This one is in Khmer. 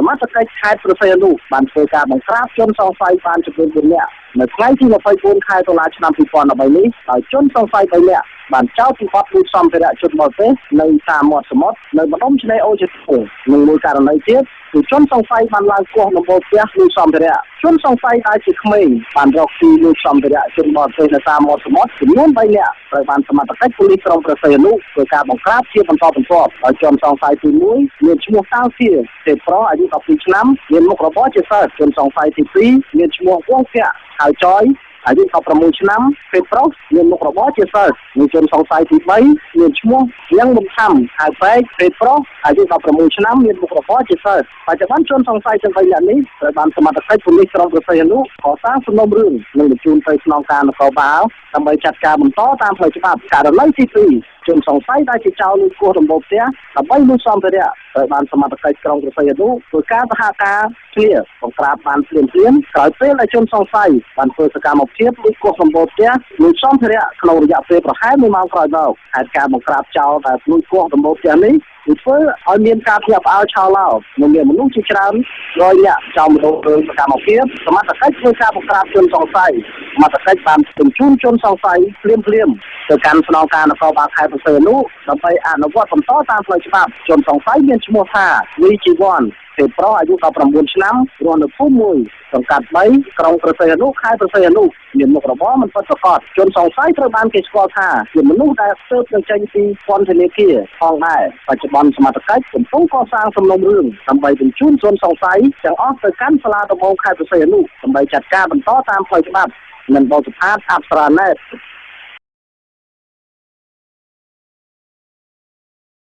សមត្ថកិច្ចខេត្តព្រះសីហនុបានធ្វើការបង្ក្រាបជនសង្ស័យបានចំនួន4នាក់នៅថ្ងៃទី24ខែតុលាឆ្នាំ2013នេះដោយជនសង្ស័យ3នាក់បានចោទពីបទលួចសម្ភារៈជនបរទេសនៅតាមមាត់សមុទ្រនៅម្ដុំឆ្នេរអូជាទូនិងមួយករណីទៀតគឺជនសង្ស័យបានឡើងគោះដំបូលផ្ទះលួចសម្ភារៈជនសង្ស័យដែលជាក្មេងបានរកស៊ីលួចសម្ភារៈជនបរទេសនៅតាមមាត់សមុទ្រចំនួន3នាក់ត្រូវបានសមត្ថកិច្ចប៉ូលីសក្រុងព្រះសីហនុធ្វើការបង្ក្រាបជាបន្តបន្ទាប់ដោយជនសង្ស័យទី1មានឈ្មោះតាវសៀទេប្រុសអាយុ12ឆ្នាំមានមុខរបរជាសិស្សជនសង្ស័យទី2មានឈ្មោះវងភ័ក្រហៅចយអាយុ16ឆ្នាំពេលប្រុសមានមុខរបរជាសិស្សនិងជនសង្ស័យទី3មានឈ្មោះយ៉ាងមុខខំហៅពេកពេលប្រុសអាយុ16ឆ្នាំមានមុខរបរជាសិស្សបច្ចុប្បន្នជនសង្ស័យទាំង3នាក់នេះត្រូវបានសមត្ថកិច្ចប៉ូលីសក្រុងព្រះសីហនុកសាងសំណុំរឿងនិងបញ្ជូនទៅស្នងការនគរបាលដើម្បីចាត់ការបន្តតាមផ្លូវច្បាប់ករណីទី2ជនសង្ស័យដែលជាចោរលួចគោះដំបូលផ្ទះដើម្បីលួចសម្ភារៈត្រូវបានសមត្ថកិច្ចក្រុងព្រះសីហនុធ្វើការសហការគ្នាបង្ក្រាបបានភ្លាមៗក្រោយពេលដែលជនសង្ស័យបានធ្វើសកម្មភាពលួចគោះដំបូលផ្ទះលួចសម្ភារៈក្នុងរយៈពេលប្រហែល1ម៉ោងក្រោយមកហេតុការណ៍បង្ក្រាបចោរដែលលួចគោះដំបូលផ្ទះនេះគឺធ្វើឲ្យមានការភ្ញាក់ផ្អើលឆោឡោនិងមានមនុស្សជាច្រើនរយនាក់ចោលមនុស្សលើសកម្មភាពសមត្ថកិច្ចធ្វើការបង្ក្រាបជនសង្ស័យសមត្ថកិច្ចបានបញ្ជូនជនសង្ស័យភ្លាមទៅកាន់ស្នងការនគរបាលខេត្តព្រះសីហនុដើម្បីអនុវត្តបន្តតាមផ្លូវច្បាប់ជនសង្ស័យមានឈ្មោះថាលីជីវ័នពេលប្រុសអាយុ19ឆ្នាំរស់នៅភូមិ1សង្កាត់3ក្រុងព្រះសីហនុខេត្តព្រះសីហនុមានមុខរបរមិនពិតប្រាកដជនសង្ស័យត្រូវបានគេស្គាល់ថាជាមនុស្សដែលទើបនឹងចេញពីពន្ធនាគារផងដែរបច្ចុប្បន្នសមត្ថកិច្ចកំពុងកសាងសំណុំរឿងដើម្បីបញ្ជូនជនសង្ស័យទាំងអស់ទៅកាន់សាលាដំបងខេត្តព្រះសីហនុដើម្បីចាត់ការបន្តតាមផ្លូវច្បាប់និងបទសុផាតអប្សរាណេត